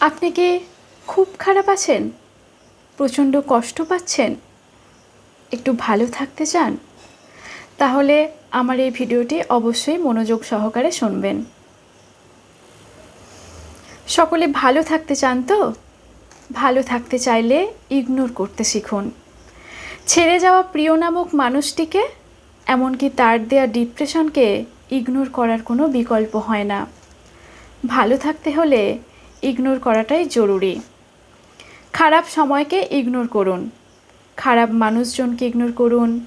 আপনি কি খুব খারাপ আছেন? প্রচণ্ড কষ্ট পাচ্ছেন? একটু ভালো থাকতে চান? তাহলে আমার এই ভিডিওটি অবশ্যই মনোযোগ সহকারে শুনবেন। সকলে ভালো থাকতে চান তো? ভালো থাকতে চাইলে ইগনোর করতে শিখুন। ছেড়ে যাওয়া প্রিয় নামক মানুষটিকে, এমনকি তার দেয়া ডিপ্রেশনকে ইগনোর করার কোনো বিকল্প হয় না। ভালো থাকতে হলে ইগনোর করাটাই জরুরি। খারাপ সময়কে ইগনোর করুন, খারাপ মানুষজনকে ইগনোর করুন,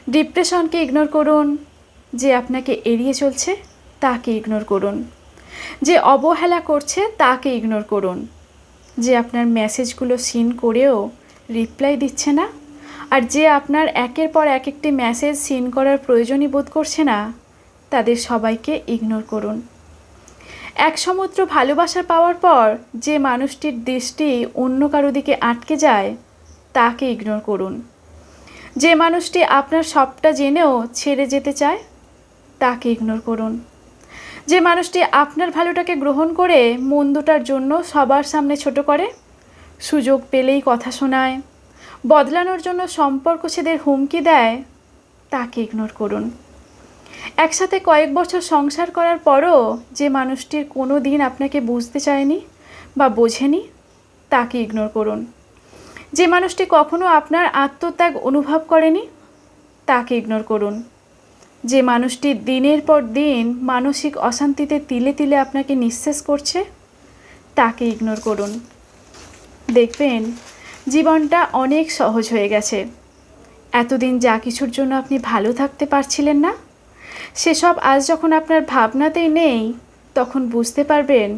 ডিপ্রেশনকে ইগনোর করুন, যে আপনাকে এড়িয়ে চলছে তাকে ইগনোর করুন, যে অবহেলা করছে তাকে ইগনোর করুন, যে আপনার মেসেজগুলো সিন করেও রিপ্লাই দিচ্ছে না, আর যে আপনার একের পর এক একটি মেসেজ সিন করার প্রয়োজনই বোধ করছে না, তাদের সবাইকে ইগনোর করুন। এক সমুদ্র ভালোবাসা পাওয়ার পর যে মানুষটির দৃষ্টি অন্য কারো দিকে আটকে যায় তাকে ইগনোর করুন। যে মানুষটি আপনার সবটা জেনেও ছেড়ে যেতে চায় তাকে ইগনোর করুন। যে মানুষটি আপনার ভালোটাকে গ্রহণ করে মন্দটার জন্য সবার সামনে ছোট করে, সুযোগ পেলেই কথা শোনায়, বদলানোর জন্য সম্পর্ক ছেদের হুমকি দেয়, তাকে ইগনোর করুন। একসাথে কয়েক বছর সংসার করার পরও যে মানুষটির কোনো দিন আপনাকে বুঝতে চায়নি বা বোঝেনি তাকে ইগনোর করুন। যে মানুষটি কখনো আপনার আত্মত্যাগ অনুভব করেনি তাকে ইগনোর করুন। যে মানুষটি দিনের পর দিন মানসিক অশান্তিতে তিলে তিলে আপনাকে নিঃশেষ করছে তাকে ইগনোর করুন। দেখবেন জীবনটা অনেক সহজ হয়ে গেছে। এতদিন যা কিছুর জন্য আপনি ভালো থাকতে পারছিলেন না, সেসব আজ যখন আপনার ভাবনাতেই নেই, তখন বুঝতে পারবেন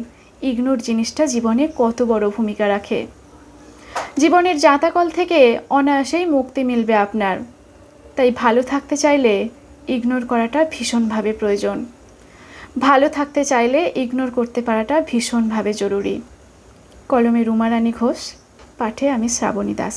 ইগনোর জিনিসটা জীবনে কত বড় ভূমিকা রাখে। জীবনের জাঁতাকল থেকে অনায়াসেই মুক্তি মিলবে আপনার। তাই ভালো থাকতে চাইলে ইগনোর করাটা ভীষণভাবে প্রয়োজন। ভালো থাকতে চাইলে ইগনোর করতে পারাটা ভীষণভাবে জরুরি। কলমে রুমা রানী ঘোষ, পাঠে আমি শ্রাবণী দাস।